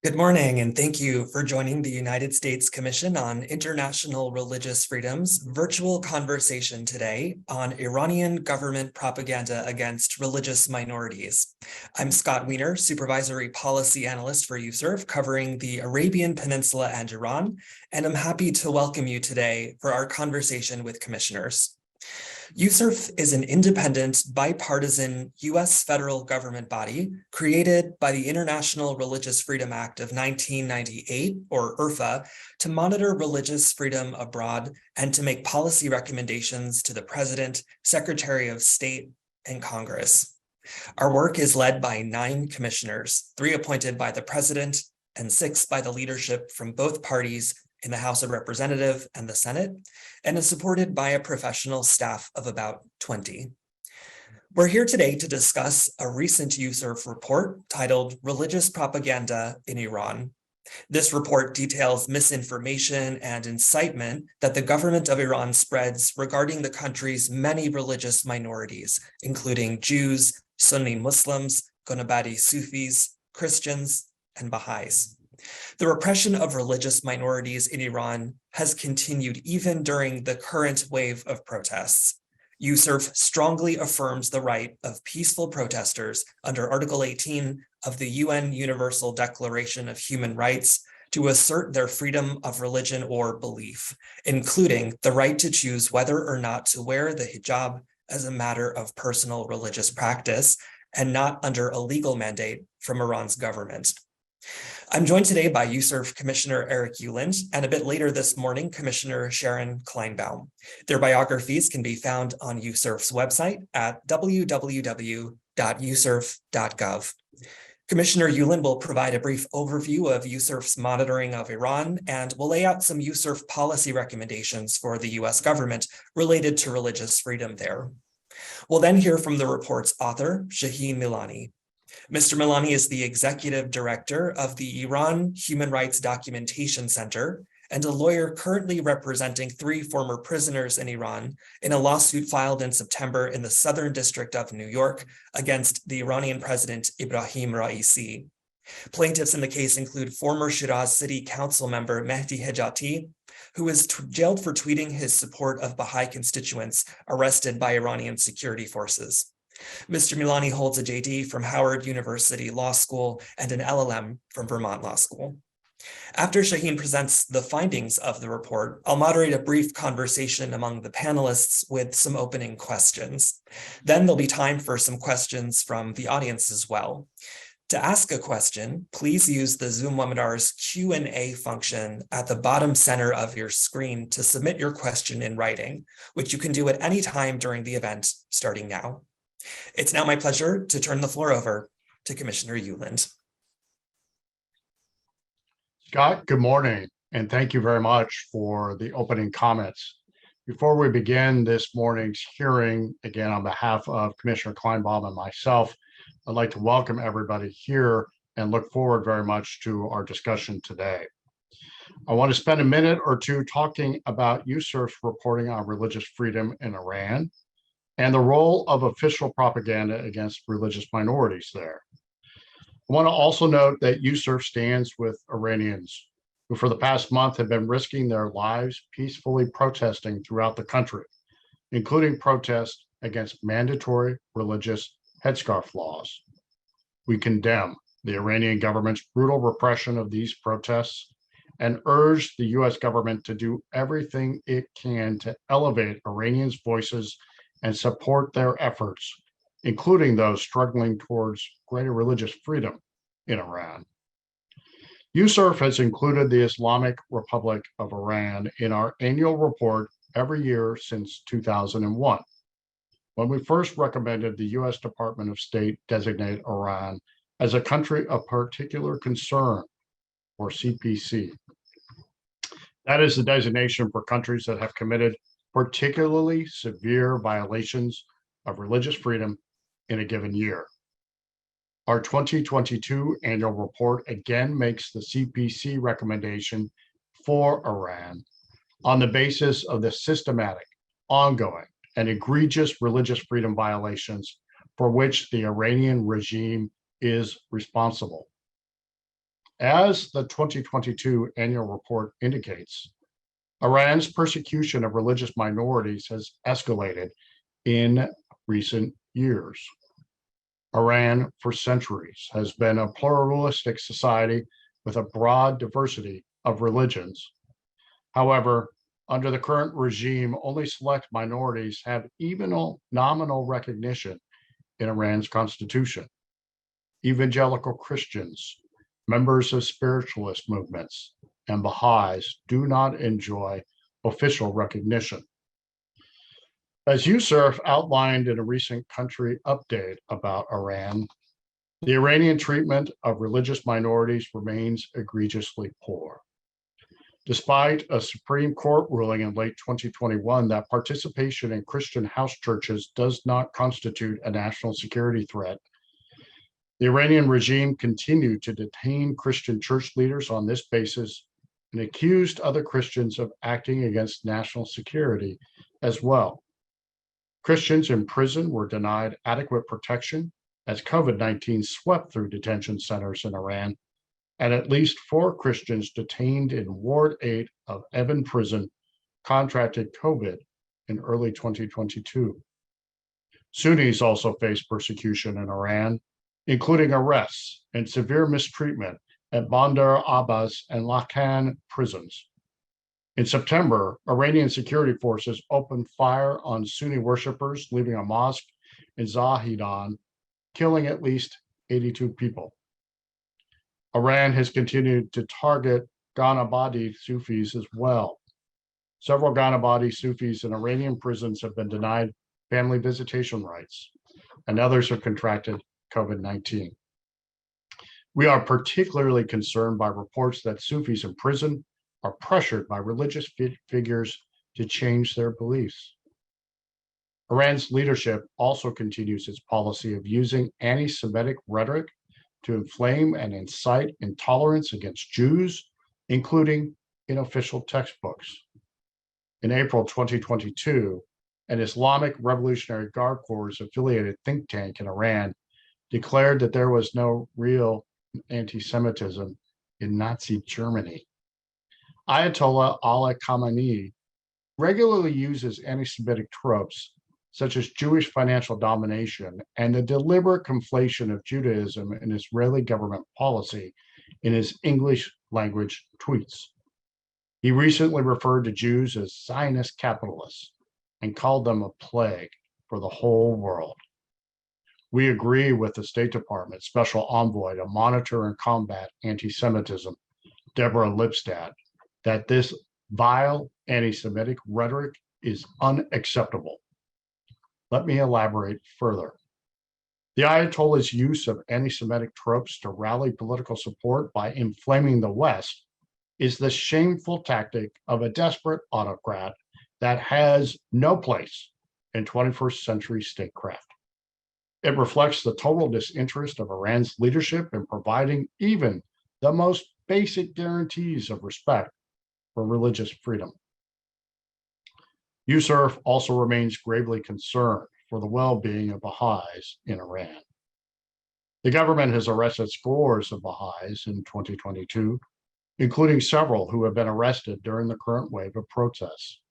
Good morning, and thank you for joining the United States Commission on International Religious Freedom's virtual conversation today on Iranian government propaganda against religious minorities. I'm Scott Weiner, Supervisory Policy Analyst for USCIRF, covering the Arabian Peninsula and Iran, and I'm happy to welcome you today for our conversation with commissioners. USCIRF is an independent, bipartisan U.S. federal government body created by the International Religious Freedom Act of 1998, or IRFA, to monitor religious freedom abroad and to make policy recommendations to the President, Secretary of State, and Congress. Our work is led by 9 commissioners, 3 appointed by the President and 6 by the leadership from both parties in the House of Representatives and the Senate, and is supported by a professional staff of about 20. We're here today to discuss a recent USCIRF report titled Religious Propaganda in Iran. This report details misinformation and incitement that the government of Iran spreads regarding the country's many religious minorities, including Jews, Sunni Muslims, Gonabadi Sufis, Christians, and Baha'is. The repression of religious minorities in Iran has continued even during the current wave of protests. USCIRF strongly affirms the right of peaceful protesters under Article 18 of the UN Universal Declaration of Human Rights to assert their freedom of religion or belief, including the right to choose whether or not to wear the hijab as a matter of personal religious practice and not under a legal mandate from Iran's government. I'm joined today by USCIRF Commissioner Eric Ueland, and a bit later this morning, Commissioner Shahin Milani. Their biographies can be found on USCIRF's website at www.uscirf.gov. Commissioner Ueland will provide a brief overview of USCIRF's monitoring of Iran and will lay out some USCIRF policy recommendations for the US government related to religious freedom there. We'll then hear from the report's author, Shahin Milani. Mr. Milani is the executive director of the Iran Human Rights Documentation Center and a lawyer currently representing 3 former prisoners in Iran in a lawsuit filed in September in the Southern District of New York against the Iranian President Ibrahim Raisi. Plaintiffs in the case include former Shiraz City Council member Mehdi Hejati, who is jailed for tweeting his support of Baha'i constituents arrested by Iranian security forces. Mr. Milani holds a JD from Howard University Law School and an LLM from Vermont Law School. After Shahin presents the findings of the report, I'll moderate a brief conversation among the panelists with some opening questions. Then there'll be time for some questions from the audience as well. To ask a question, please use the Zoom webinar's Q&A function at the bottom center of your screen to submit your question in writing, which you can do at any time during the event, starting now. It's now my pleasure to turn the floor over to Commissioner Ueland. Scott, good morning, and thank you very much for the opening comments. Before we begin this morning's hearing, again, on behalf of Commissioner Kleinbaum and myself, I'd like to welcome everybody here and look forward very much to our discussion today. I want to spend a minute or two talking about USCIRF's reporting on religious freedom in Iran and the role of official propaganda against religious minorities there. I want to also note that USCIRF stands with Iranians who for the past month have been risking their lives peacefully protesting throughout the country, including protests against mandatory religious headscarf laws. We condemn the Iranian government's brutal repression of these protests and urge the US government to do everything it can to elevate Iranians' voices and support their efforts, including those struggling towards greater religious freedom in Iran. USCIRF has included the Islamic Republic of Iran in our annual report every year since 2001, when we first recommended the US Department of State designate Iran as a country of particular concern, or CPC. That is the designation for countries that have committed particularly severe violations of religious freedom in a given year. Our 2022 annual report again makes the CPC recommendation for Iran on the basis of the systematic, ongoing, and egregious religious freedom violations for which the Iranian regime is responsible. As the 2022 annual report indicates, Iran's persecution of religious minorities has escalated in recent years. Iran, for centuries, has been a pluralistic society with a broad diversity of religions. However, under the current regime, only select minorities have even nominal recognition in Iran's constitution. Evangelical Christians, members of spiritualist movements, and Baha'is do not enjoy official recognition. As USCIRF outlined in a recent country update about Iran, the Iranian treatment of religious minorities remains egregiously poor. Despite a Supreme Court ruling in late 2021 that participation in Christian house churches does not constitute a national security threat, the Iranian regime continued to detain Christian church leaders on this basis and accused other Christians of acting against national security as well. Christians in prison were denied adequate protection as COVID-19 swept through detention centers in Iran, and at least 4 Christians detained in Ward 8 of Evin Prison contracted COVID in early 2022. Sunnis also face persecution in Iran, including arrests and severe mistreatment at Bandar Abbas and Lakan prisons. In September, Iranian security forces opened fire on Sunni worshippers leaving a mosque in Zahedan, killing at least 82 people. Iran has continued to target Ghanabadi Sufis as well. Several Ghanabadi Sufis in Iranian prisons have been denied family visitation rights, and others have contracted COVID-19. We are particularly concerned by reports that Sufis in prison are pressured by religious figures to change their beliefs. Iran's leadership also continues its policy of using anti-Semitic rhetoric to inflame and incite intolerance against Jews, including in official textbooks. In April 2022, an Islamic Revolutionary Guard Corps affiliated think tank in Iran declared that there was no real anti-Semitism in Nazi Germany. Ayatollah Ali Khamenei regularly uses anti-Semitic tropes such as Jewish financial domination and the deliberate conflation of Judaism in Israeli government policy in his English language tweets. He recently referred to Jews as Zionist capitalists and called them a plague for the whole world. We agree with the State Department Special Envoy to monitor and combat anti-Semitism, Deborah Lipstadt, that this vile anti-Semitic rhetoric is unacceptable. Let me elaborate further. The Ayatollah's use of anti-Semitic tropes to rally political support by inflaming the West is the shameful tactic of a desperate autocrat that has no place in 21st century statecraft. It reflects the total disinterest of Iran's leadership in providing even the most basic guarantees of respect for religious freedom. USCIRF also remains gravely concerned for the well-being of Baha'is in Iran. The government has arrested scores of Baha'is in 2022, including several who have been arrested during the current wave of protests.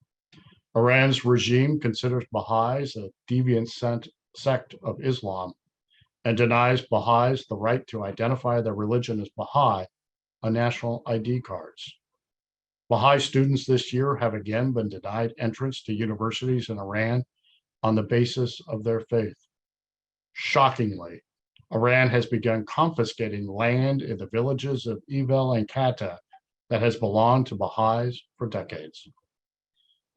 Iran's regime considers Baha'is a deviant sect of Islam and denies Baha'is the right to identify their religion as Baha'i on national ID cards. Baha'i students this year have again been denied entrance to universities in Iran on the basis of their faith. Shockingly, Iran has begun confiscating land in the villages of Evel and Kata that has belonged to Baha'is for decades.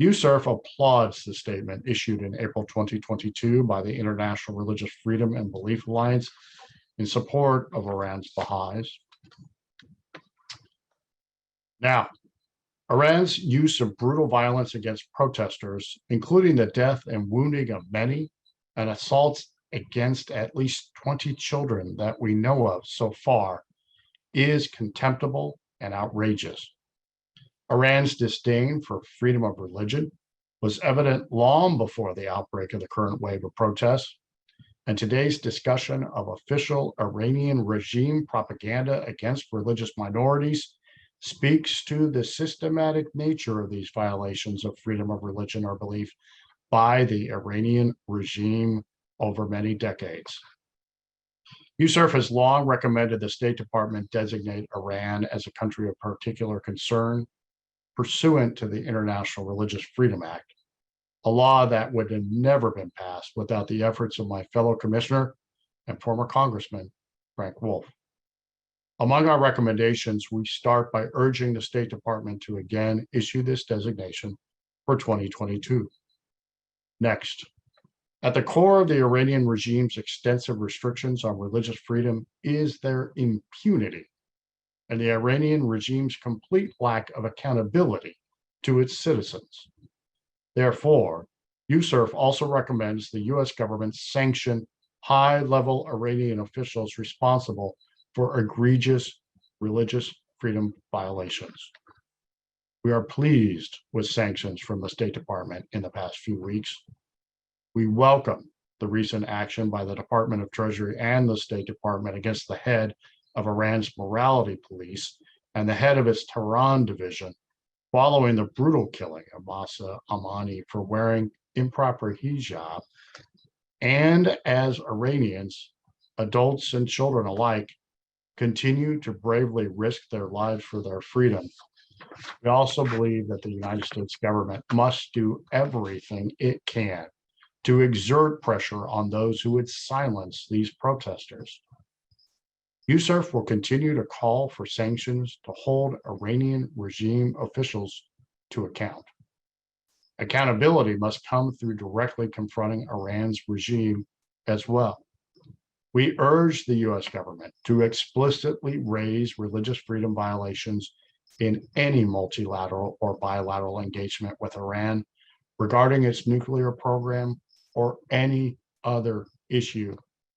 USCIRF applauds the statement issued in April 2022 by the International Religious Freedom and Belief Alliance in support of Iran's Baha'is. Now, Iran's use of brutal violence against protesters, including the death and wounding of many, and assaults against at least 20 children that we know of so far, is contemptible and outrageous. Iran's disdain for freedom of religion was evident long before the outbreak of the current wave of protests. and today's discussion of official Iranian regime propaganda against religious minorities speaks to the systematic nature of these violations of freedom of religion or belief by the Iranian regime over many decades. USCIRF has long recommended the State Department designate Iran as a country of particular concern pursuant to the International Religious Freedom Act, a law that would have never been passed without the efforts of my fellow commissioner and former Congressman, Frank Wolf. Among our recommendations, we start by urging the State Department to again issue this designation for 2022. Next, at the core of the Iranian regime's extensive restrictions on religious freedom is their impunity and the Iranian regime's complete lack of accountability to its citizens. Therefore, USCIRF also recommends the U.S. government sanction high-level Iranian officials responsible for egregious religious freedom violations. We are pleased with sanctions from the State Department in the past few weeks. We welcome the recent action by the Department of Treasury and the State Department against the head of Iran's morality police and the head of its Tehran division following the brutal killing of Mahsa Amini for wearing improper hijab. And as Iranians, adults and children alike, continue to bravely risk their lives for their freedom, we also believe that the United States government must do everything it can to exert pressure on those who would silence these protesters. USCIRF will continue to call for sanctions to hold Iranian regime officials to account. Accountability must come through directly confronting Iran's regime as well. We urge the U.S. government to explicitly raise religious freedom violations in any multilateral or bilateral engagement with Iran regarding its nuclear program or any other issue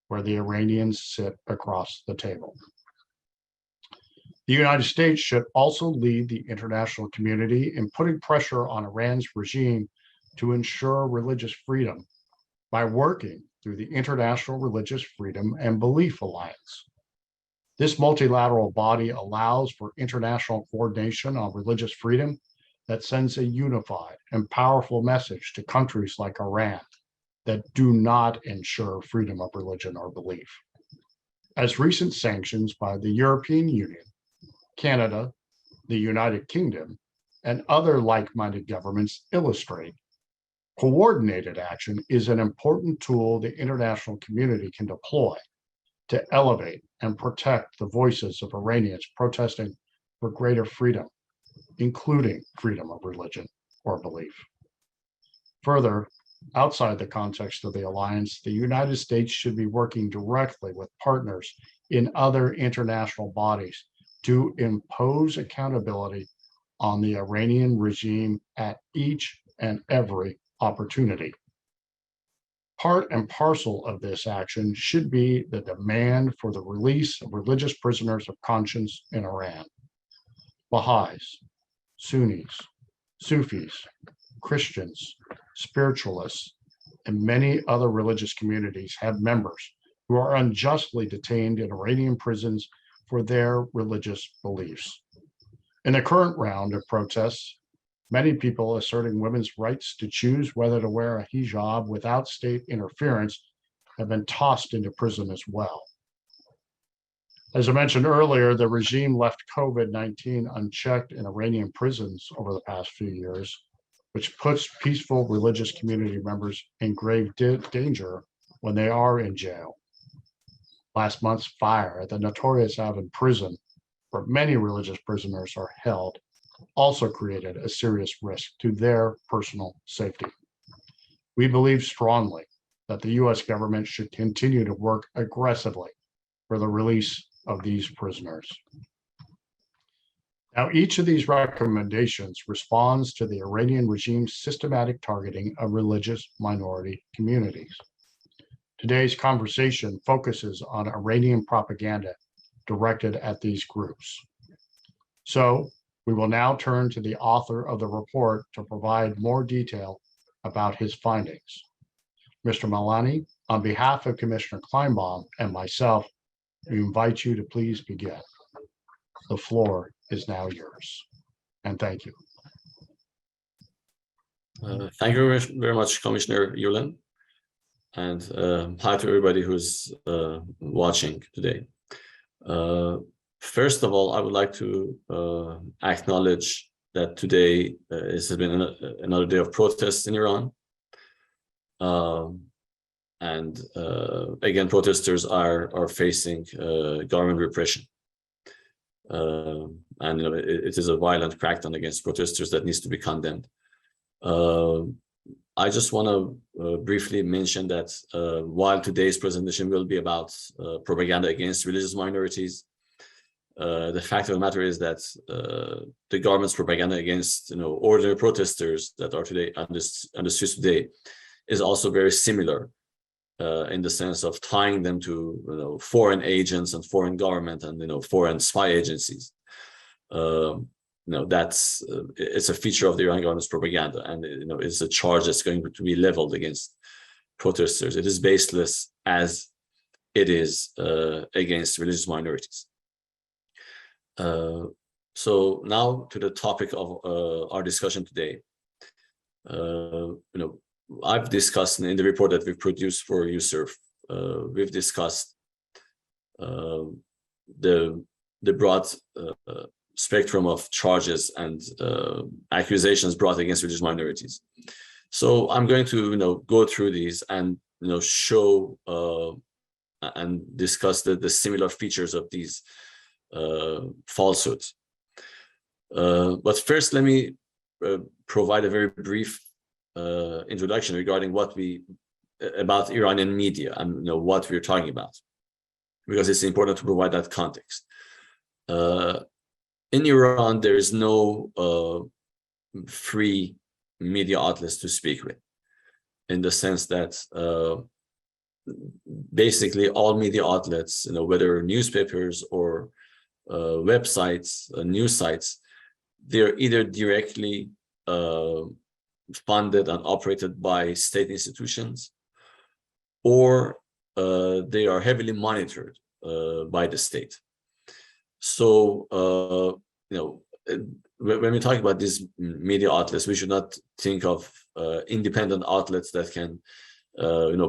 where the Iranians sit across the table. The United States should also lead the international community in putting pressure on Iran's regime to ensure religious freedom by working through the International Religious Freedom and Belief Alliance. This multilateral body allows for international coordination on religious freedom that sends a unified and powerful message to countries like Iran that do not ensure freedom of religion or belief. As recent sanctions by the European Union, Canada, the United Kingdom, and other like-minded governments illustrate, coordinated action is an important tool the international community can deploy to elevate and protect the voices of Iranians protesting for greater freedom, including freedom of religion or belief. Further, outside the context of the alliance, the United States should be working directly with partners in other international bodies to impose accountability on the Iranian regime at each and every opportunity. Part and parcel of this action should be the demand for the release of religious prisoners of conscience in Iran. Baha'is, Sunnis, Sufis, Christians, spiritualists, and many other religious communities have members who are unjustly detained in Iranian prisons for their religious beliefs. In the current round of protests, many people asserting women's rights to choose whether to wear a hijab without state interference have been tossed into prison as well. As I mentioned earlier, the regime left COVID-19 unchecked in Iranian prisons over the past few years, which puts peaceful religious community members in grave danger when they are in jail. Last month's fire at the notorious Evin prison, where many religious prisoners are held, also created a serious risk to their personal safety. We believe strongly that the U.S. government should continue to work aggressively for the release of these prisoners. Now, each of these recommendations responds to the Iranian regime's systematic targeting of religious minority communities. Today's conversation focuses on Iranian propaganda directed at these groups. So, we will now turn to the author of the report to provide more detail about his findings. Mr. Milani, on behalf of Commissioner Kleinbaum and myself, we invite you to please begin. The floor is now yours. And thank you. Thank you very much, Commissioner Ueland, and hi to everybody who's watching today. First of all, I would like to acknowledge that today has been another day of protests in Iran. Again, protesters are facing government repression. And it is a violent crackdown against protesters that needs to be condemned. I just want to briefly mention that while today's presentation will be about propaganda against religious minorities, the fact of the matter is that the government's propaganda against ordinary protesters that are today on the streets today is also very similar in the sense of tying them to foreign agents and foreign government and foreign spy agencies. It's a feature of the Iranian government's propaganda, and it's a charge that's going to be leveled against protesters. It is baseless as it is against religious minorities. So now to the topic of our discussion today. I've discussed in the report that we've produced for USCIRF, we've discussed the broad spectrum of charges and accusations brought against religious minorities. So I'm going to go through these and show and discuss the similar features of these falsehoods. But first, let me provide a very brief introduction regarding about Iranian media and what we're talking about, because it's important to provide that context. In Iran, there is no free media outlets to speak with, in the sense that basically all media outlets, whether newspapers or websites, news sites, they're either directly funded and operated by state institutions, or they are heavily monitored by the state. So, when we talk about these media outlets, we should not think of independent outlets that can,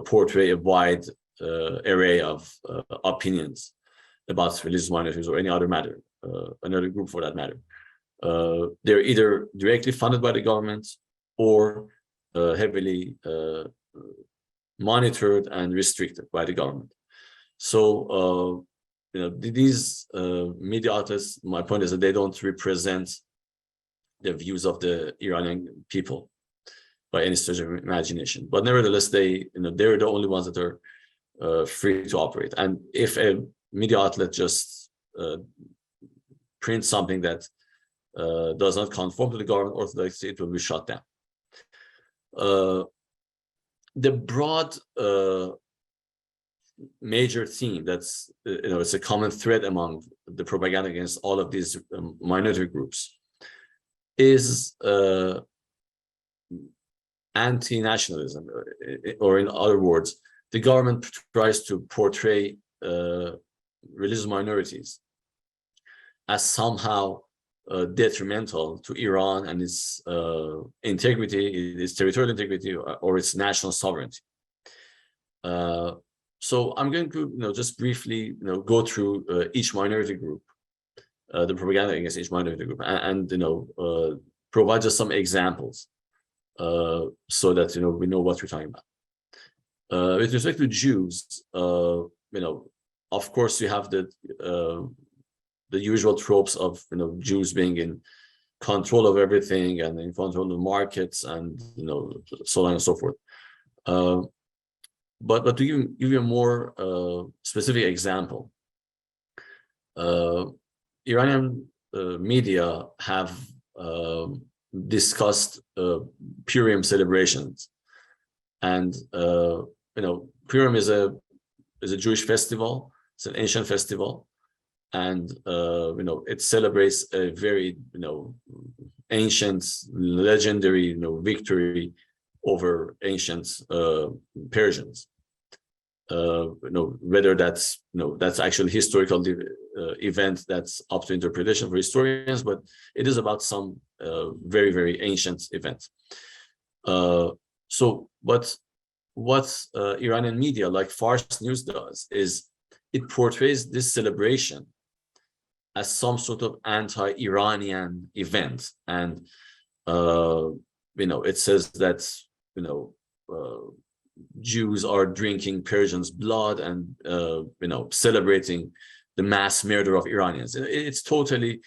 portray a wide array of opinions about religious minorities or any other matter, another group for that matter. They're either directly funded by the government or heavily monitored and restricted by the government. So, these media outlets, my point is that they don't represent the views of the Iranian people by any stretch of imagination. But nevertheless, they're the only ones that are free to operate. And if a media outlet just prints something that does not conform to the government orthodoxy, it will be shut down. The broad major theme that's it's a common thread among the propaganda against all of these minority groups is anti-nationalism, or in other words, the government tries to portray religious minorities as somehow detrimental to Iran and its integrity, its territorial integrity, or its national sovereignty. So I'm going to just briefly go through each minority group, the propaganda against each minority group, and provide just some examples so that we know what we're talking about. With respect to Jews, of course you have the usual tropes of Jews being in control of everything and in control of the markets and so on and so forth. But to give you a more specific example, Iranian media have discussed Purim celebrations, and Purim is a Jewish festival. It's an ancient festival, and it celebrates a very ancient, legendary victory over ancient Persians. Whether that's that's actually historical event that's up to interpretation for historians, but it is about some very, very ancient event. So what Iranian media like Fars News does is it portrays this celebration as some sort of anti-Iranian event, and it says that Jews are drinking Persians' blood and celebrating the mass murder of Iranians. It's totally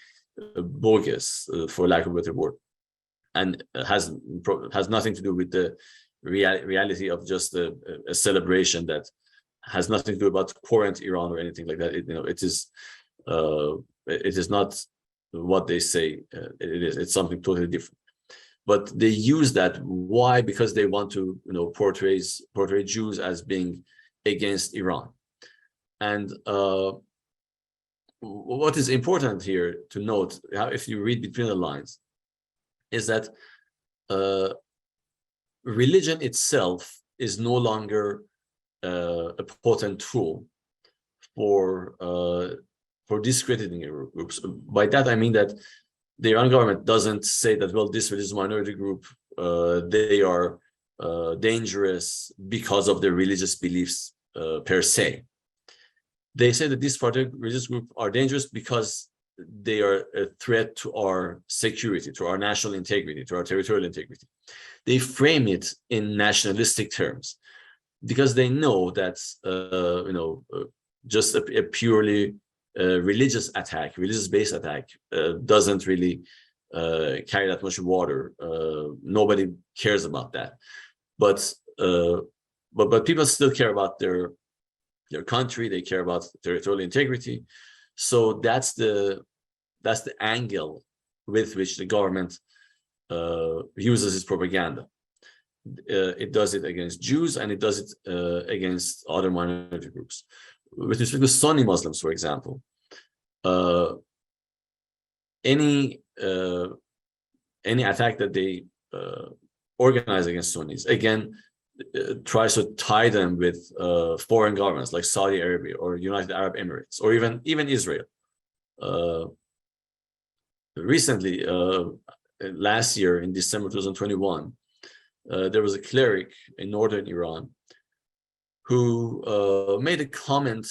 bogus, for lack of a better word, and has nothing to do with the reality of just a celebration that has nothing to do about current Iran or anything like that. It is not what they say it is. It's something totally different. But they use that. Why? Because they want to, portray Jews as being against Iran. And what is important here to note, if you read between the lines, is that religion itself is no longer a potent tool for discrediting groups. By that I mean that the Iran government doesn't say that, well, this religious minority group, they are dangerous because of their religious beliefs per se. They say that this particular religious group are dangerous because they are a threat to our security, to our national integrity, to our territorial integrity. They frame it in nationalistic terms because they know that, just a purely religious attack, religious-based attack, doesn't really carry that much water. Nobody cares about that, but people still care about their country. They care about territorial integrity. So that's the angle with which the government uses its propaganda. It does it against Jews, and it does it against other minority groups. With respect to Sunni Muslims, for example, any attack that they organize against Sunnis, again, tries to tie them with foreign governments like Saudi Arabia or United Arab Emirates or even Israel. Recently, last year in December 2021, there was a cleric in northern Iran who made a comment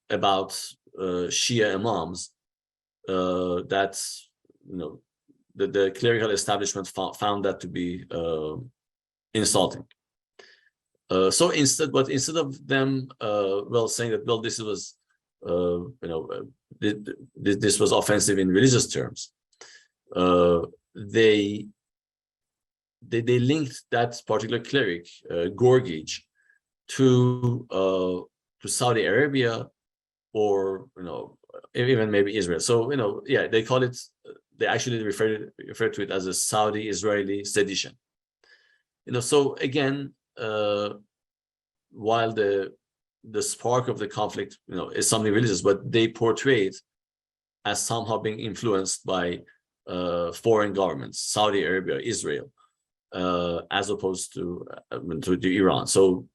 about Shia imams that the clerical establishment found that to be insulting. So instead of them saying that, well, this was this was offensive in religious terms, they linked that particular cleric, Gorgij, to Saudi Arabia, or even maybe Israel. So they call it. They actually refer to it as a Saudi-Israeli sedition. So again, while the spark of the conflict, is something religious, but they portray it as somehow being influenced by foreign governments, Saudi Arabia, Israel, as opposed to Iran. So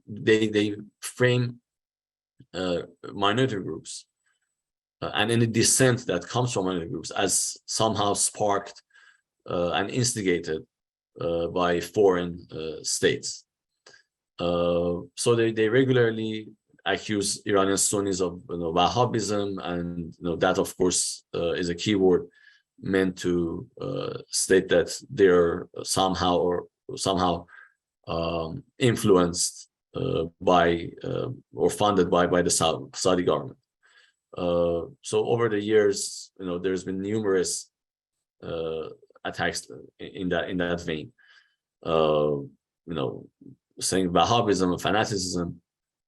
they frame minority groups and any dissent that comes from minority groups as somehow sparked and instigated by foreign states. So they regularly accuse Iranian Sunnis of Wahhabism, and that, of course, is a keyword meant to state that they're somehow influenced by or funded by the Saudi government. So over the years, there's been numerous attacks in that vein. Saying Wahhabism and fanaticism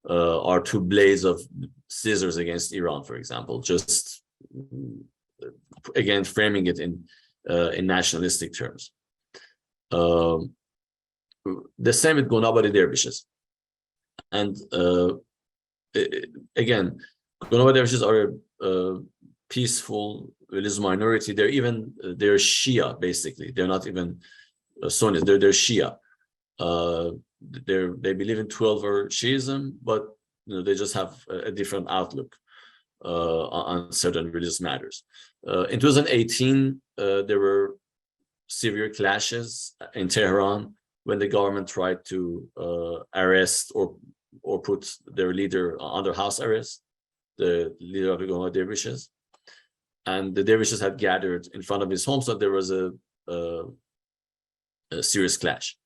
are two blades of scissors against Iran, for example. Just again framing it in nationalistic terms. The same with Gonabari dervishes, and again, Gonabari dervishes are a peaceful religious minority. They're Shia, basically. They're not even Sunnis. They're Shia. They believe in 12-hour Shiism, but they just have a different outlook on certain religious matters. In 2018, there were severe clashes in Tehran when the government tried to arrest or put their leader under house arrest, the leader of the dervishes. And the dervishes had gathered in front of his home, so there was a serious clash.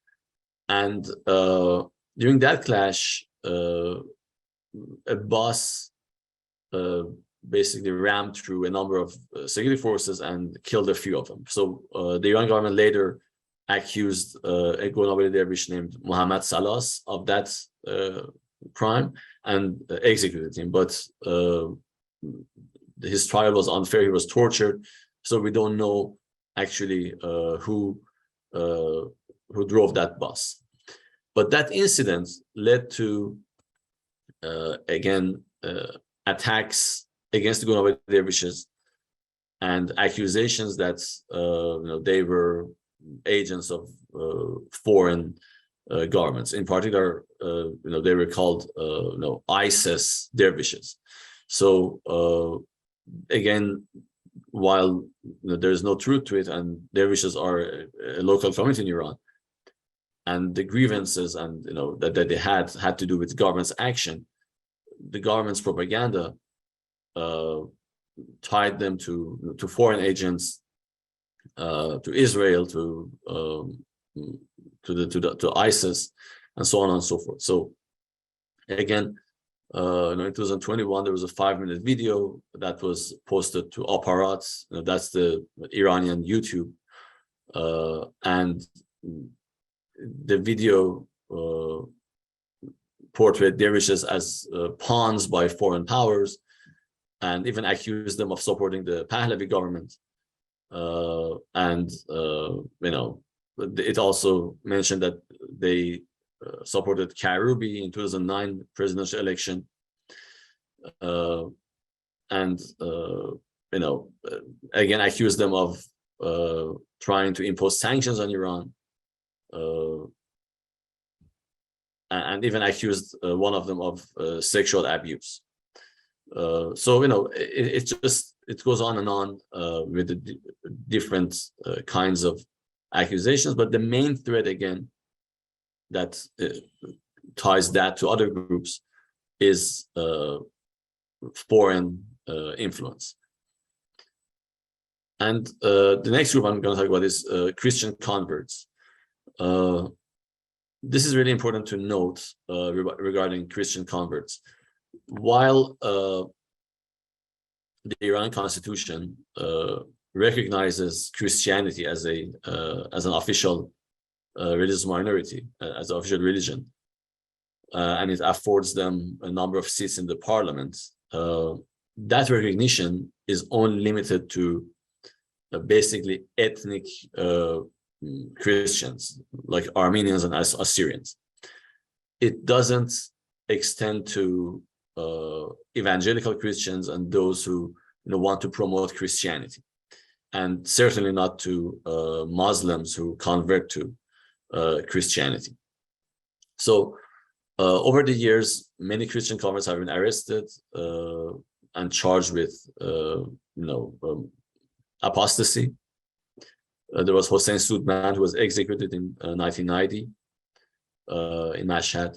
And during that clash, a bus basically rammed through a number of security forces and killed a few of them. So the Iran government later accused a Gonabali dervish named Mohammad Salas of that crime and executed him. But his trial was unfair. He was tortured. So we don't know actually who drove that bus. But that incident led to, again, attacks against the Gonabali dervishes and accusations that they were agents of foreign governments. In particular, they were called ISIS dervishes. So again, while there's no truth to it, and dervishes are a local community in Iran, and the grievances and that they had to do with government's action, the government's propaganda tied them to foreign agents, to Israel, to ISIS, and so on and so forth. So again, in 2021, there was a 5-minute video that was posted to Aparat. That's the Iranian YouTube, and the video portrayed dervishes as pawns by foreign powers, and even accused them of supporting the Pahlavi government. It also mentioned that they supported Karoubi in 2009 presidential election, again accused them of trying to impose sanctions on Iran, and even accused one of them of sexual abuse. So it goes on and on with the different kinds of accusations, but the main thread again that ties that to other groups is foreign influence. And the next group I'm going to talk about is Christian converts. This is really important to note regarding Christian converts. While the Iran Constitution recognizes Christianity as an official religious minority, as an official religion, and it affords them a number of seats in the parliament, that recognition is only limited to basically ethnic Christians, like Armenians and Assyrians. It doesn't extend to evangelical Christians and those who want to promote Christianity, and certainly not to Muslims who convert to Christianity. So over the years, many Christian converts have been arrested and charged with apostasy. There was Hossein Soudman, who was executed in 1990 in Mashhad.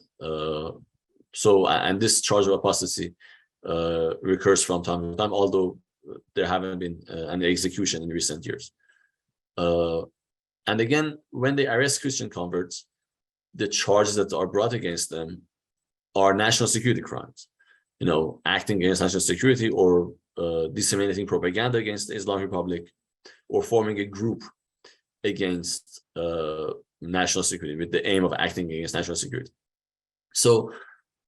And this charge of apostasy recurs from time to time, although there haven't been any execution in recent years. And again, when they arrest Christian converts, the charges that are brought against them are national security crimes, acting against national security, or disseminating propaganda against the Islamic Republic, or forming a group against national security with the aim of acting against national security. So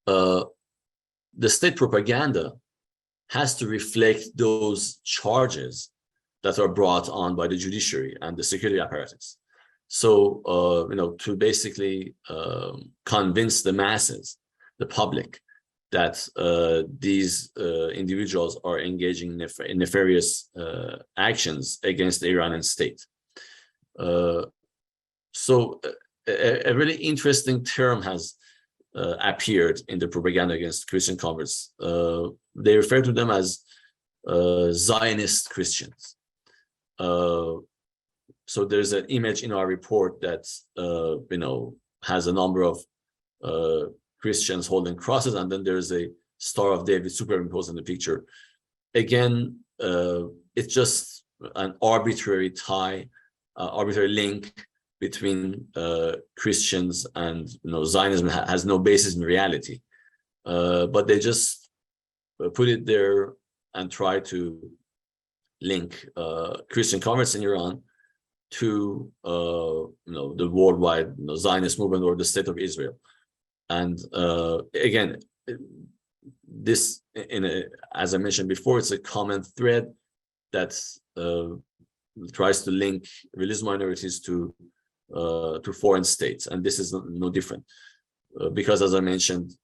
the state propaganda has to reflect those charges that are brought on by the judiciary and the security apparatus. So, to basically convince the masses, the public, that these individuals are engaging in nefarious actions against the Iranian state. So a really interesting term has appeared in the propaganda against Christian converts. They refer to them as Zionist Christians. So there's an image in our report that has a number of Christians holding crosses, and then there's a Star of David superimposed in the picture. Again, it's just an arbitrary tie, arbitrary link between Christians and Zionism. Has no basis in reality, but they just put it there and try to link Christian converts in Iran to the worldwide Zionist movement or the state of Israel. And again, this, as I mentioned before, it's a common thread that tries to link religious minorities to foreign states, and this is no different, because, as I mentioned,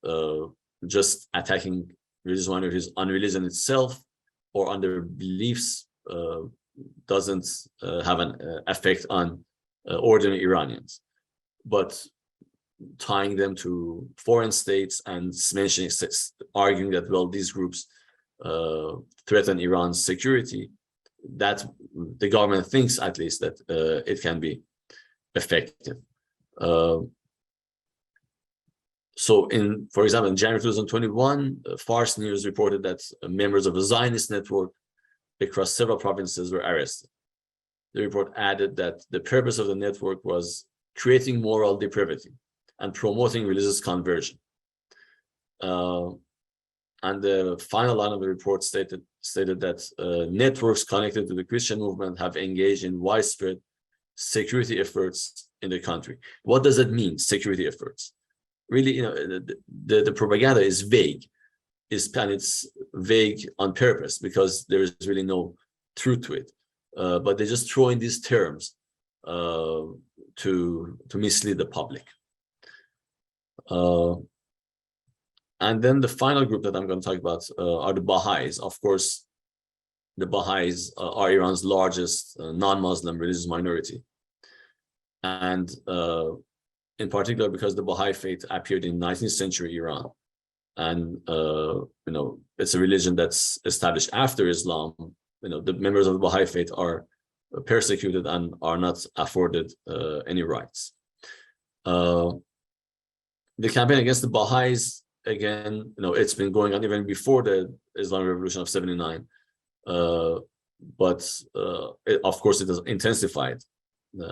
just attacking religious minorities on religion itself or on their beliefs doesn't have an effect on ordinary Iranians, but tying them to foreign states and arguing that, well, these groups threaten Iran's security, that the government thinks, at least, that it can be effective. So, for example, in January 2021, Fars News reported that members of a Zionist network across several provinces were arrested. The report added that the purpose of the network was creating moral depravity and promoting religious conversion. And the final line of the report stated that networks connected to the Christian movement have engaged in widespread security efforts in the country. What does it mean, security efforts? Really, the propaganda is vague. And it's vague on purpose because there is really no truth to it. But they just throw in these terms to mislead the public. And then the final group that I'm going to talk about are the Baha'is. Of course, the Baha'is are Iran's largest non-Muslim religious minority. And in particular, because the Baha'i faith appeared in 19th century Iran. And, it's a religion that's established after Islam. The members of the Baha'i faith are persecuted and are not afforded any rights. The campaign against the Baha'is, again, it's been going on even before the Islamic Revolution of '79. But of course, it has intensified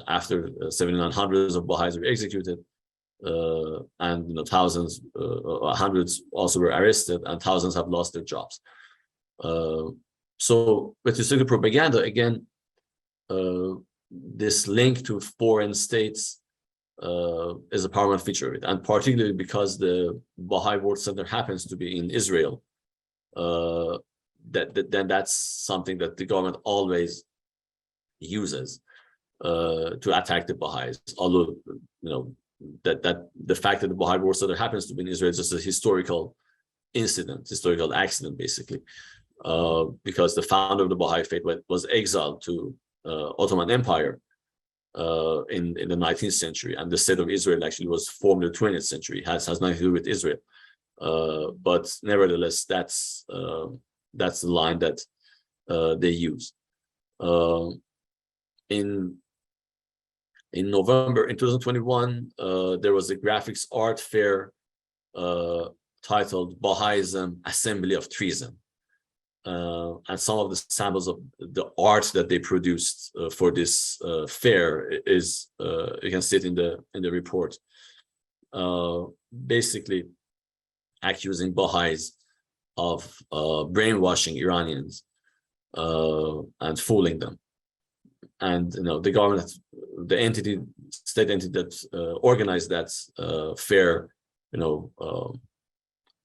after '79. Hundreds of Baha'is were executed, and thousands, hundreds also were arrested, and thousands have lost their jobs. So, with respect to propaganda, again, this link to foreign states is a paramount feature of it, and particularly because the Baha'i World Center happens to be in Israel, then that's something that the government always uses to attack the Baha'is. Although that the fact that the Baha'i World Center happens to be in Israel is just a historical accident, basically, because the founder of the Baha'i faith was exiled to Ottoman Empire in the 19th century, and the state of Israel actually was formed in the 20th century. It has nothing to do with Israel, but nevertheless, that's the line that they use. In November in 2021, there was a graphics art fair titled "Baha'ism: Assembly of Treason," and some of the samples of the art that they produced for this fair is you can see it in the report, basically accusing Baha'is of brainwashing Iranians and fooling them. And the government, the state entity that organized that fair,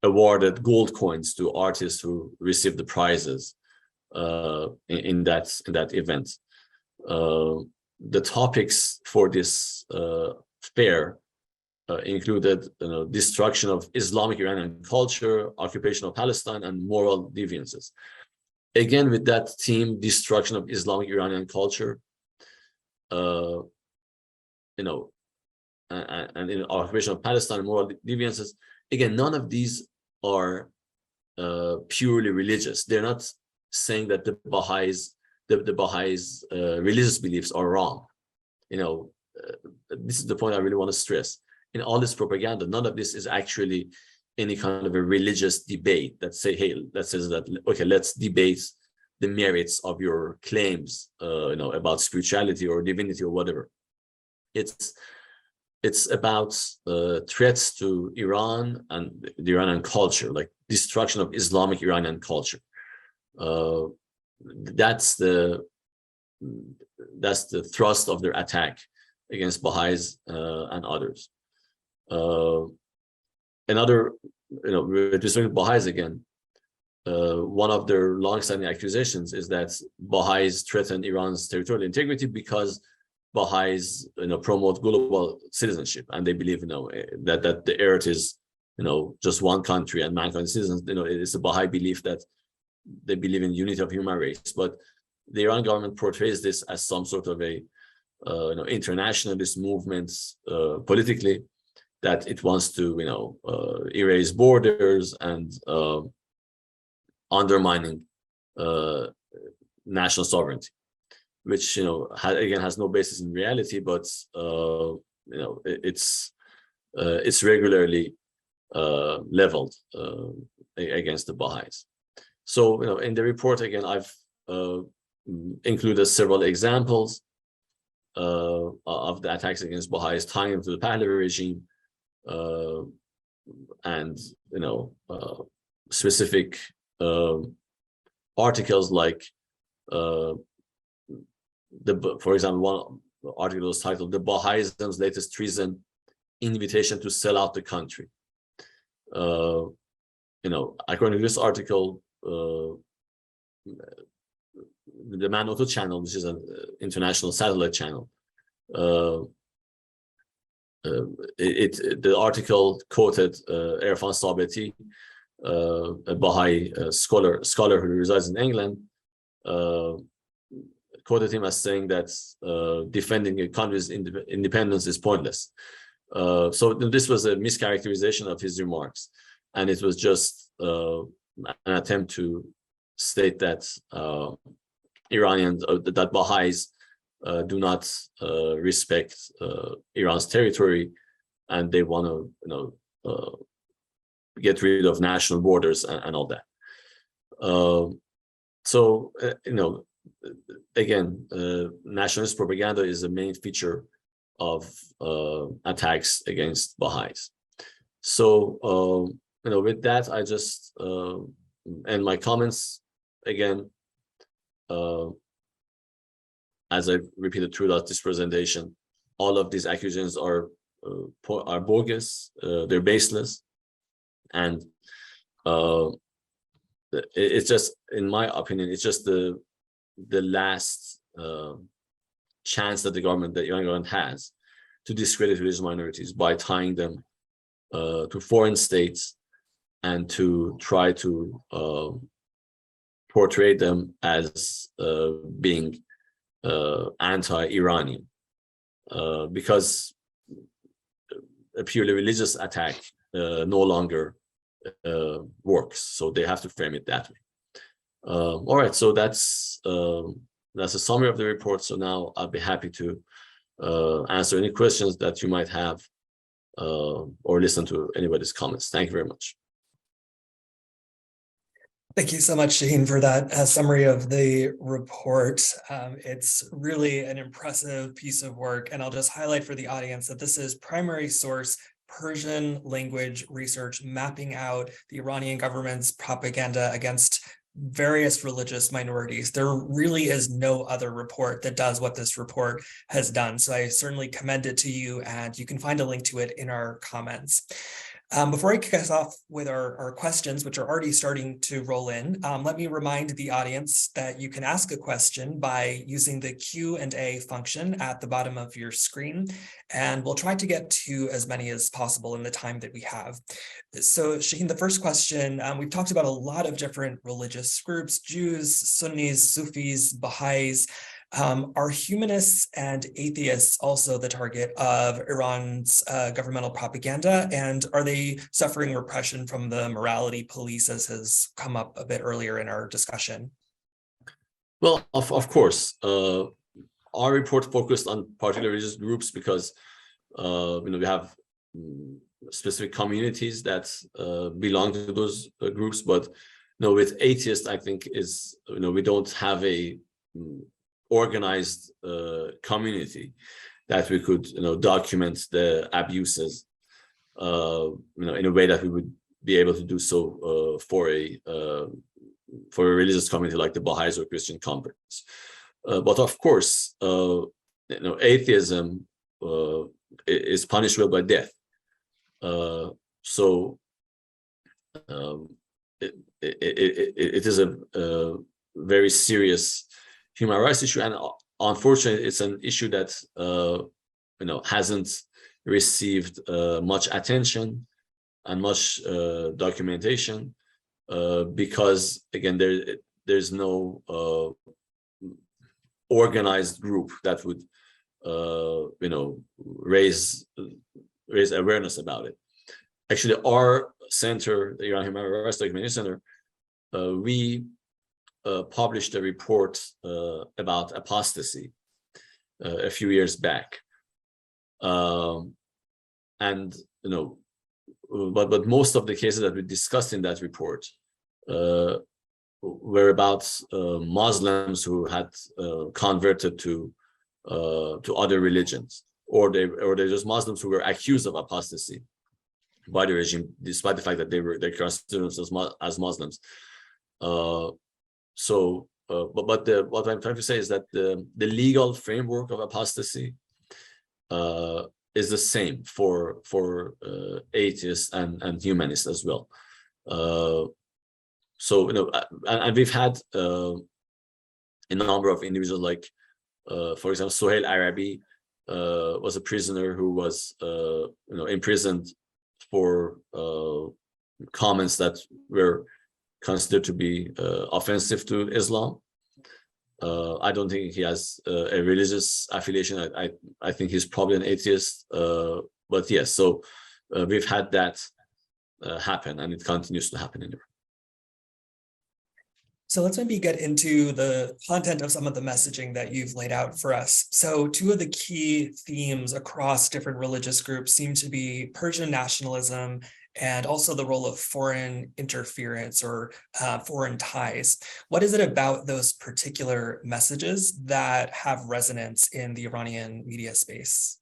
awarded gold coins to artists who received the prizes in that event. The topics for this fair included destruction of Islamic Iranian culture, occupation of Palestine, and moral deviances. Again, with that theme, destruction of Islamic Iranian culture, and in occupation of Palestine, moral deviances. Again, none of these are purely religious. They're not saying that the Baha'is religious beliefs are wrong. This is the point I really want to stress. In all this propaganda, none of this is actually any kind of a religious debate that says that, okay, let's debate the merits of your claims, about spirituality or divinity or whatever. It's about threats to Iran and the Iranian culture, like destruction of Islamic Iranian culture. That's the thrust of their attack against Baha'is and others. Another, with respect to Baha'is again, one of their long-standing accusations is that Baha'is threaten Iran's territorial integrity because Baha'is, promote global citizenship, and they believe, that the earth is, just one country and mankind is citizens. It's a Baha'i belief that they believe in unity of human race, but the Iran government portrays this as some sort of a, internationalist movement politically, that it wants to, erase borders and undermining national sovereignty, which has no basis in reality, but it's regularly leveled against the Baha'is. So in the report again, I've included several examples of the attacks against Baha'is, tying them to the Pahlavi regime, and specific articles like for example, one article was titled "The Bahaism's Latest Treason: Invitation to Sell Out the Country." According to this article, the Man Auto channel, which is an international satellite channel, the article quoted Irfan Sabeti, a Baha'i scholar who resides in England, quoted him as saying that defending a country's independence is pointless. So this was a mischaracterization of his remarks, and it was just an attempt to state that Iranians, that Baha'is do not respect Iran's territory, and they want to, get rid of national borders and all that. Again, nationalist propaganda is the main feature of attacks against Baha'is. So, with that, I just end my comments. Again, as I repeated throughout this presentation, all of these accusations are bogus, they're baseless, and it's just, in my opinion, it's just the last chance that the Iranian government has to discredit religious minorities by tying them to foreign states and to try to portray them as being anti-Iranian, because a purely religious attack no longer works. So they have to frame it that way. All right, so that's a summary of the report. So now I'll be happy to answer any questions that you might have, or listen to anybody's comments. Thank you very much. Thank you so much, Shahin, for that summary of the report. It's really an impressive piece of work, and I'll just highlight for the audience that this is primary source Persian language research mapping out the Iranian government's propaganda against various religious minorities. There really is no other report that does what this report has done. So I certainly commend it to you, and you can find a link to it in our comments. Before I kick us off with our questions, which are already starting to roll in, let me remind the audience that you can ask a question by using the Q&A function at the bottom of your screen, and we'll try to get to as many as possible in the time that we have. So, Shahin, the first question, we've talked about a lot of different religious groups: Jews, Sunnis, Sufis, Baha'is. Are humanists and atheists also the target of Iran's governmental propaganda? And are they suffering repression from the morality police, as has come up a bit earlier in our discussion? Well, of course, our report focused on particular religious groups because we have specific communities that belong to those groups. But with atheists, I think we don't have a organized community that we could document the abuses in a way that we would be able to do so for a religious community like the Baha'is or Christian converts. But of course, atheism is punishable by death. So it is a very serious human rights issue, and unfortunately, it's an issue that hasn't received much attention and much documentation because again, there's no organized group that would raise awareness about it. Actually, our center, the Iran Human Rights Documentation Center, we published a report about apostasy a few years back, and but most of the cases that we discussed in that report were about Muslims who had converted to other religions, or they're just Muslims who were accused of apostasy by the regime, despite the fact that they consider themselves as Muslims. But what I'm trying to say is that the legal framework of apostasy is the same for atheists and humanists as well. And we've had a number of individuals, like for example, Sohail Arabi was a prisoner who was imprisoned for comments that were considered to be offensive to Islam. I don't think he has a religious affiliation. I think he's probably an atheist. But yes, so we've had that happen, and it continues to happen in Iran. So let's maybe get into the content of some of the messaging that you've laid out for us. So two of the key themes across different religious groups seem to be Persian nationalism and also the role of foreign interference or foreign ties. What is it about those particular messages that have resonance in the Iranian media space?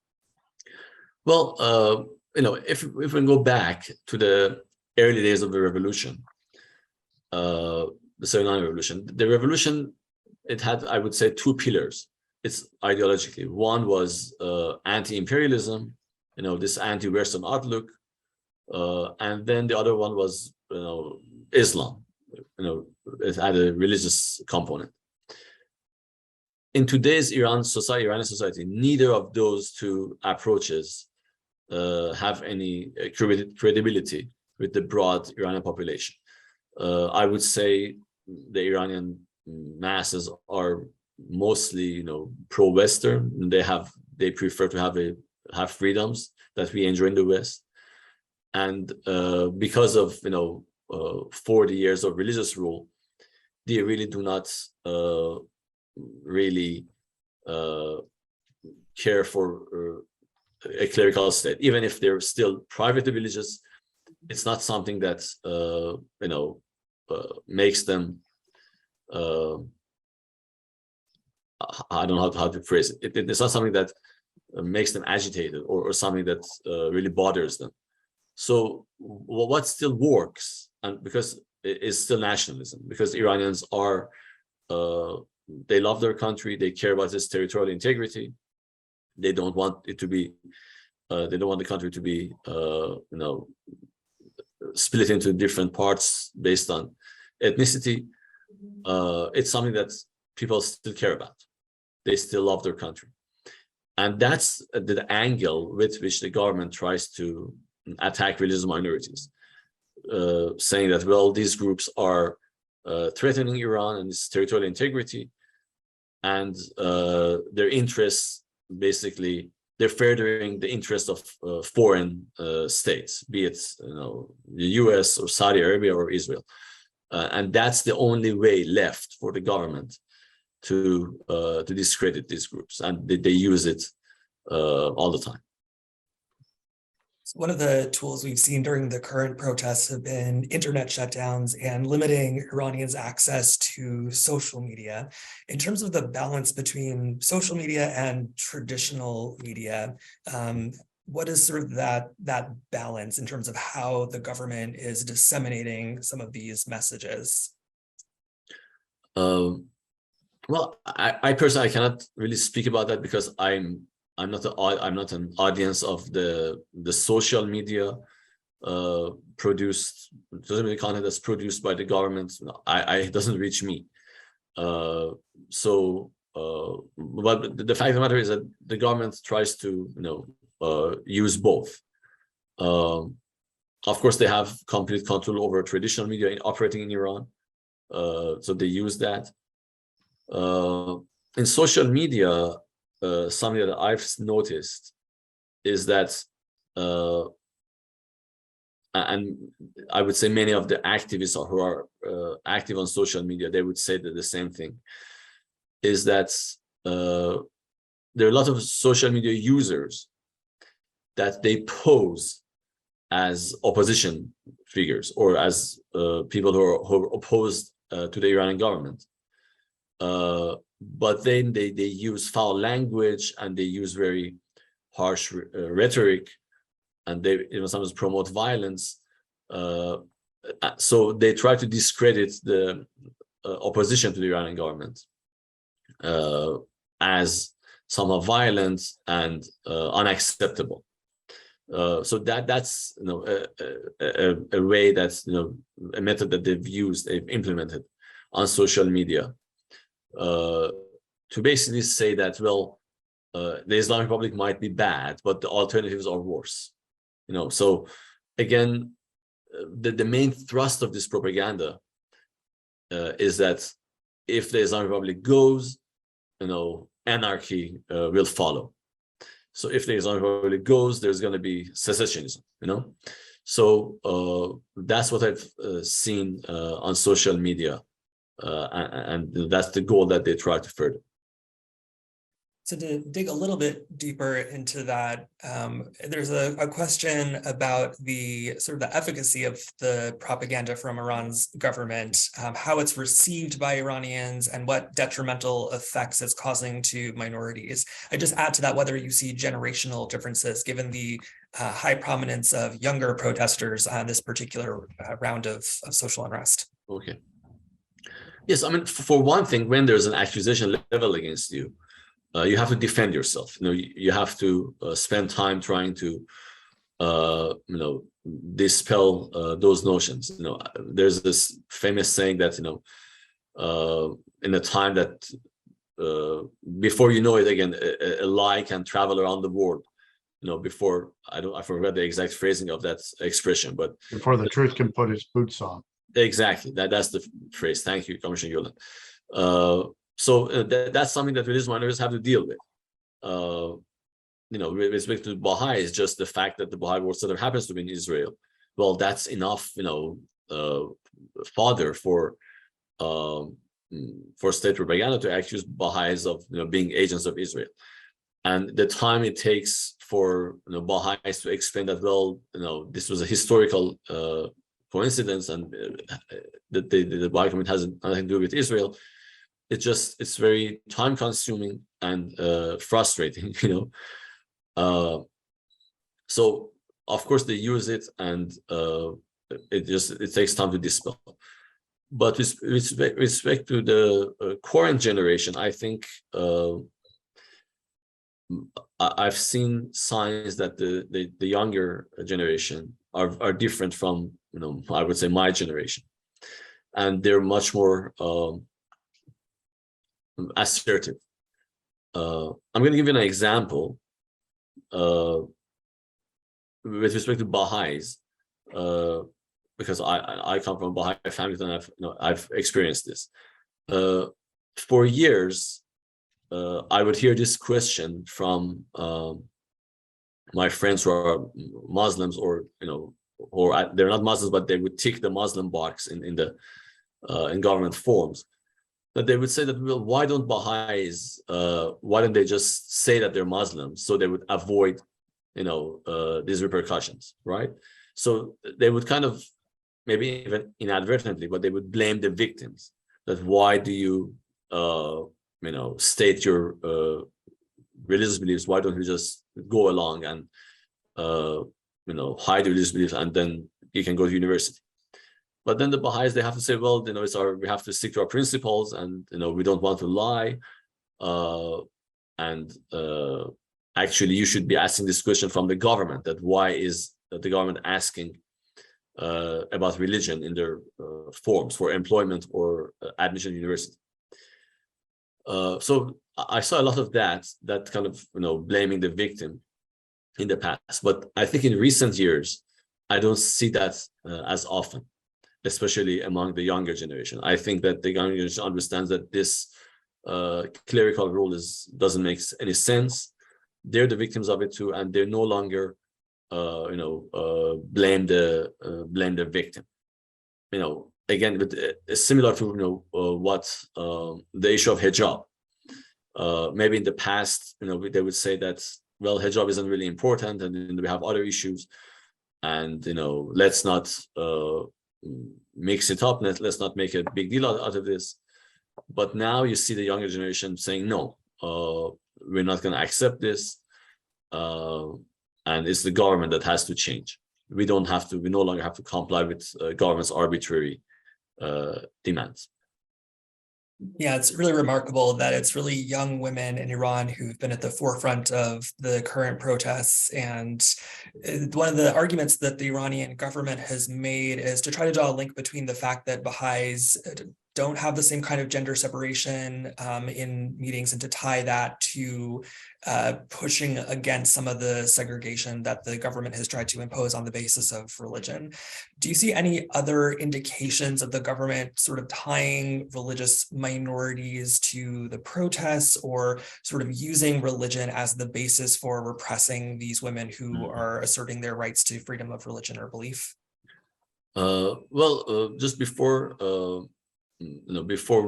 Well, if we go back to the early days of the revolution, the 79 revolution, the revolution, it had, I would say, two pillars. It's ideologically. One was anti-imperialism, this anti-Western outlook. And then the other one was, Islam. It had a religious component. In today's Iranian society, neither of those two approaches have any credibility with the broad Iranian population. I would say the Iranian masses are mostly, pro-Western. They prefer to have freedoms that we enjoy in the West. And because of 40 years of religious rule, they really do not really care for a clerical state. Even if they're still privately religious, it's not something that makes them. I don't know how to phrase it. It's not something that makes them agitated or something that really bothers them. So what still works, and because it is still nationalism, because Iranians are, they love their country, they care about its territorial integrity. They don't want it to be, they don't want the country to be, split into different parts based on ethnicity. It's something that people still care about. They still love their country. And that's the angle with which the government tries to attack religious minorities, saying that, well, these groups are threatening Iran and its territorial integrity. and their interests, basically, they're furthering the interest of foreign states, be it the US or Saudi Arabia or Israel. And that's the only way left for the government to discredit these groups, and they use it all the time. One of the tools we've seen during the current protests have been internet shutdowns and limiting Iranians' access to social media. In terms of the balance between social media and traditional media, what is sort of that balance in terms of how the government is disseminating some of these messages? Well, I personally cannot really speak about that because I'm not an audience of the social media produced social media content that's produced by the government. It doesn't reach me. But the fact of the matter is that the government tries to use both. Of course, they have complete control over traditional media operating in Iran, so they use that. In social media, something that I've noticed is that, and I would say many of the activists who are active on social media, they would say that the same thing, is that there are a lot of social media users that they pose as opposition figures or as people who are opposed to the Iranian government. But then they use foul language and they use very harsh rhetoric, and they sometimes promote violence. So they try to discredit the opposition to the Iranian government as somehow violent and unacceptable. So that's a way that's a method that they've implemented on social media. To basically say that, well, the Islamic Republic might be bad, but the alternatives are worse. So again, the main thrust of this propaganda is that if the Islamic Republic goes, anarchy will follow. So if the Islamic Republic goes, there's going to be secessionism. So that's what I've seen on social media. And that's the goal that they try to further. So to dig a little bit deeper into that, there's a question about the sort of the efficacy of the propaganda from Iran's government, how it's received by Iranians, and what detrimental effects it's causing to minorities. I just add to that whether you see generational differences given the high prominence of younger protesters on this particular round of social unrest. Okay. Yes, I mean, for one thing, when there's an accusation leveled against you, you have to defend yourself. You have to spend time trying to, dispel those notions. There's this famous saying that, in a time that, before you know it, again, a lie can travel around the world. Before I forgot the exact phrasing of that expression, but before the truth can put its boots on. Exactly. That's the phrase. Thank you, Commissioner Ueland. So that's something that religious minorities have to deal with. With respect to Baha'i, is just the fact that the Baha'i world center happens to be in Israel. Well, that's enough, fodder for state propaganda to accuse Baha'is of being agents of Israel. And the time it takes for Baha'is to explain that, well, this was a historical coincidence and that the Baha'i community has nothing to do with Israel. It's very time consuming and frustrating, So of course they use it, and it takes time to dispel. But with respect to the current generation, I think I've seen signs that the younger generation are different from I would say my generation, and they're much more assertive. I'm going to give you an example with respect to Baha'is, because I come from a Baha'i family and I've experienced this. For years, I would hear this question from my friends who are Muslims, or or they're not Muslims, but they would tick the Muslim box in the in government forms. That they would say that, well, why don't Baha'is, why don't they just say that they're Muslims, so they would avoid, these repercussions, right? So they would kind of, maybe even inadvertently, but they would blame the victims. That why do you, state your religious beliefs? Why don't you just go along and, hide your religious beliefs, and then you can go to university? But then the Baha'is, they have to say, well, we have to stick to our principles, and we don't want to lie. Actually, you should be asking this question from the government: that why is the government asking about religion in their forms for employment or admission to university? So I saw a lot of that kind of blaming the victim in the past, but I think in recent years I don't see that as often, especially among the younger generation. I think that the younger generation understands that this clerical rule doesn't make any sense. They're the victims of it too, and they're no longer blame the victim. Again, with similar to what the issue of hijab. Maybe in the past, they would say that, well, hijab isn't really important, and we have other issues, and let's not mix it up. Let's not make a big deal out of this. But now you see the younger generation saying, no, we're not going to accept this, and it's the government that has to change. We no longer have to comply with government's arbitrary demands. Yeah, it's really remarkable that it's really young women in Iran who've been at the forefront of the current protests. And one of the arguments that the Iranian government has made is to try to draw a link between the fact that Baha'is don't have the same kind of gender separation in meetings, and to tie that to pushing against some of the segregation that the government has tried to impose on the basis of religion. Do you see any other indications of the government sort of tying religious minorities to the protests, or sort of using religion as the basis for repressing these women who are asserting their rights to freedom of religion or belief? Just before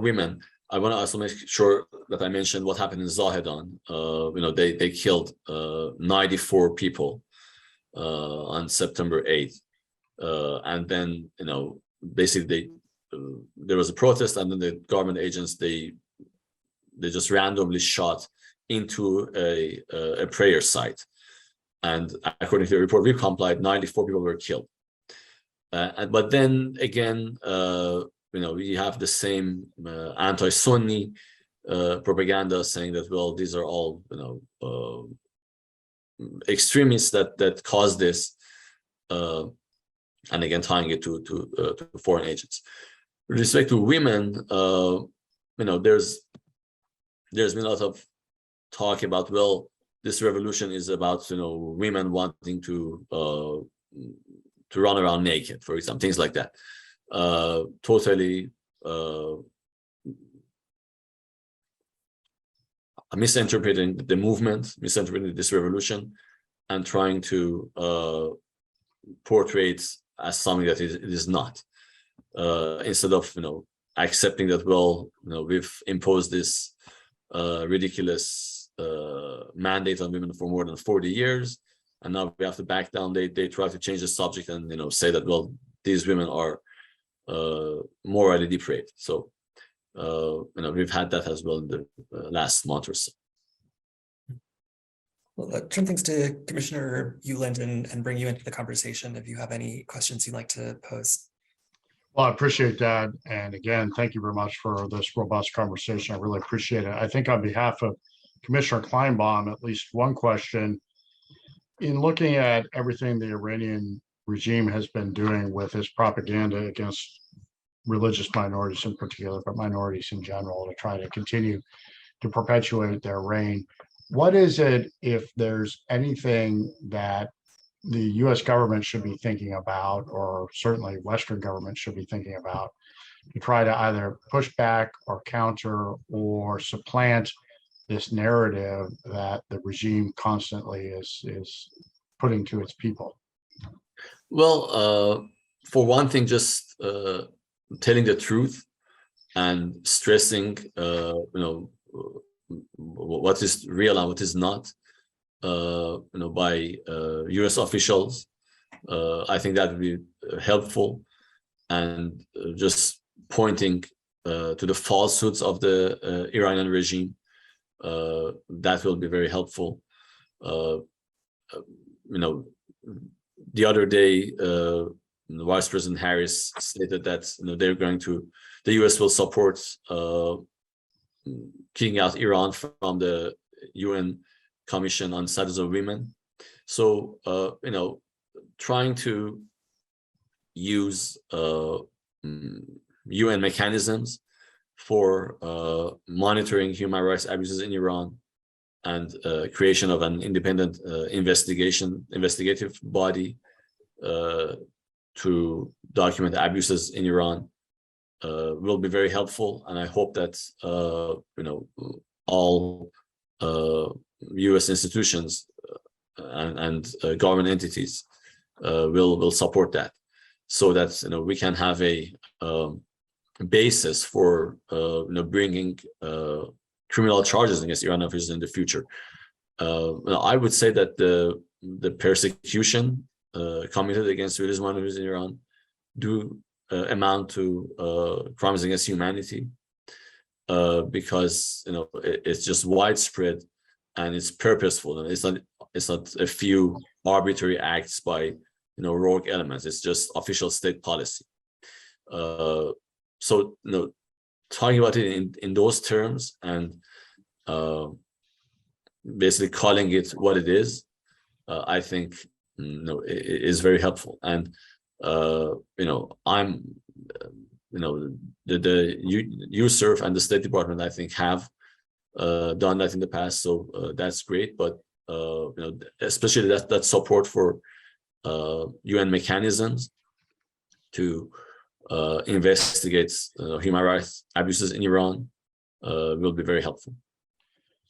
women, I want to also make sure that I mentioned what happened in Zahedan. They killed 94 people on September 8th. And then, basically there was a protest, and then the government agents, they just randomly shot into a prayer site. And according to the report we complied, 94 people were killed. But then again, we have the same anti-Sunni propaganda saying that, well, these are all extremists that caused this, and again tying it to foreign agents. With respect to women, there's been a lot of talk about, well, this revolution is about women wanting to run around naked, for example, things like that. Totally misinterpreting the movement, misinterpreting this revolution, and trying to portray it as something that it is not. Instead of accepting that, well, we've imposed this ridiculous mandate on women for more than 40 years, and now we have to back down. They try to change the subject and say that, well, these women are morally depraved. So we've had that as well in the last month or so. Well, turn things to Commissioner Ueland and bring you into the conversation if you have any questions you'd like to pose. Well, I appreciate that. And again, thank you very much for this robust conversation. I really appreciate it. I think on behalf of Commissioner Kleinbaum, at least one question. In looking at everything the Iranian regime has been doing with its propaganda against religious minorities in particular, but minorities in general, to try to continue to perpetuate their reign, what is it, if there's anything that the U.S. government should be thinking about, or certainly Western government should be thinking about, to try to either push back or counter or supplant this narrative that the regime constantly is putting to its people? Well, for one thing, just telling the truth and stressing, what is real and what is not, by U.S. officials. I think that would be helpful, and just pointing to the falsehoods of the Iranian regime. That will be very helpful. The other day, Vice President Harris stated that the U.S. will support kicking out Iran from the UN Commission on Status of Women. So, trying to use UN mechanisms for monitoring human rights abuses in Iran, and creation of an independent investigative body to document abuses in Iran will be very helpful. And I hope that all U.S. institutions and government entities will support that, so that we can have a basis for bringing criminal charges against Iranian officials in the future. I would say that the persecution committed against religious minorities in Iran do amount to crimes against humanity, because it's just widespread and it's purposeful, and it's not a few arbitrary acts by rogue elements. It's just official state policy. So talking about it in those terms and basically calling it what it is, I think it is very helpful. And I'm the USCIRF and the State Department, I think, have done that in the past, so that's great. But especially that support for UN mechanisms to investigate human rights abuses in Iran will be very helpful.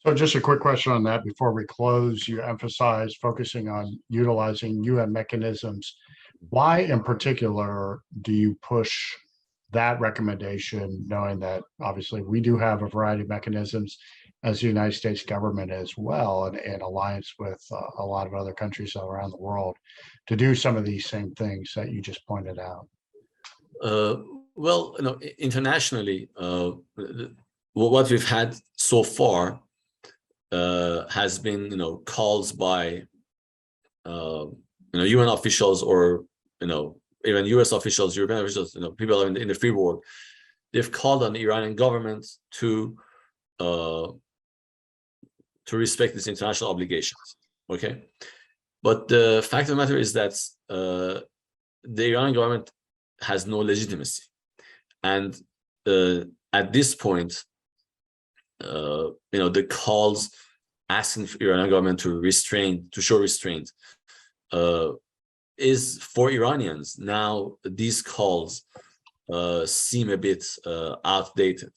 So just a quick question on that before we close. You emphasize focusing on utilizing UN mechanisms. Why in particular do you push that recommendation, knowing that obviously we do have a variety of mechanisms as the United States government as well, and in alliance with a lot of other countries around the world, to do some of these same things that you just pointed out? Well, internationally, what we've had so far has been, calls by, UN officials, or, even US officials, European officials, people in the free world. They've called on the Iranian government to respect its international obligations. Okay. But the fact of the matter is that the Iranian government has no legitimacy. And at this point, the calls asking for Iranian government to show restraint is for Iranians. Now, these calls seem a bit outdated,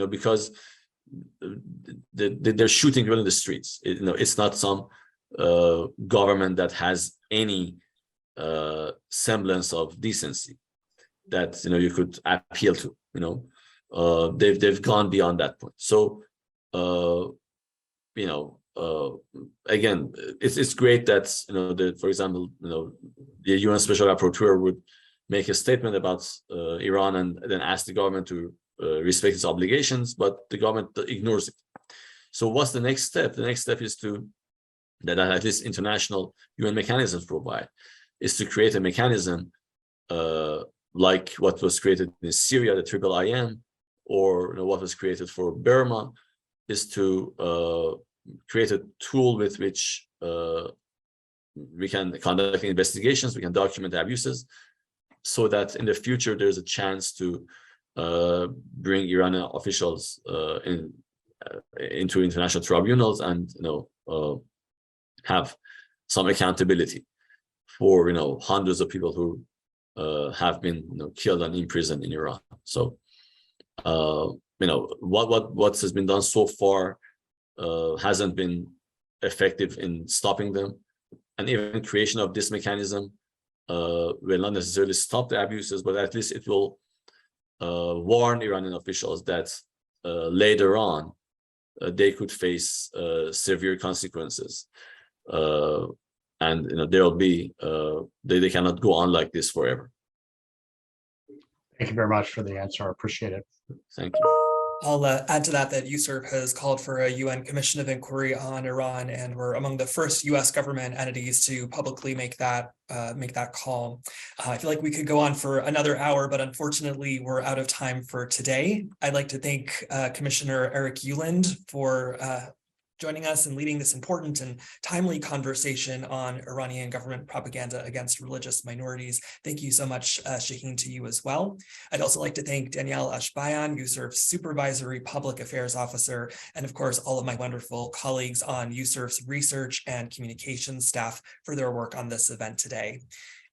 because they're shooting people in the streets. It's not some government that has any semblance of decency that you could appeal to. They've gone beyond that point. So again, it's great that for example, the UN Special Rapporteur would make a statement about Iran and then ask the government to respect its obligations, but the government ignores it. So what's the next step? The next step is that at least international UN mechanisms provide, is to create a mechanism like what was created in Syria, the IIIM, or what was created for Burma, is to create a tool with which we can conduct investigations, we can document abuses, so that in the future there's a chance to bring Iranian officials into international tribunals and have some accountability for hundreds of people who have been killed and imprisoned in Iran. So what has been done so far hasn't been effective in stopping them. And even creation of this mechanism will not necessarily stop the abuses, but at least it will warn Iranian officials that later on they could face severe consequences. And there will be they cannot go on like this forever. Thank you very much for the answer. I appreciate it. Thank you. I'll add to that USCIRF has called for a UN Commission of Inquiry on Iran, and we're among the first US government entities to publicly make that call. I feel like we could go on for another hour, but unfortunately we're out of time for today. I'd like to thank Commissioner Eric Ueland for joining us and leading this important and timely conversation on Iranian government propaganda against religious minorities. Thank you so much, Shahin, to you as well. I'd also like to thank Danielle Ashbayan, USCIRF's Supervisory Public Affairs Officer, and of course, all of my wonderful colleagues on USCIRF's research and communications staff for their work on this event today.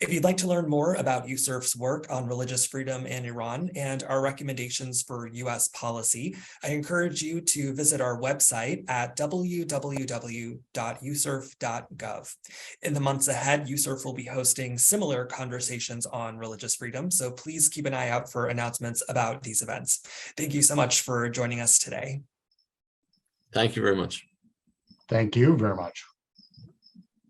If you'd like to learn more about USCIRF's work on religious freedom in Iran and our recommendations for US policy, I encourage you to visit our website at www.uscirf.gov. In the months ahead, USCIRF will be hosting similar conversations on religious freedom, so please keep an eye out for announcements about these events. Thank you so much for joining us today. Thank you very much. Thank you very much.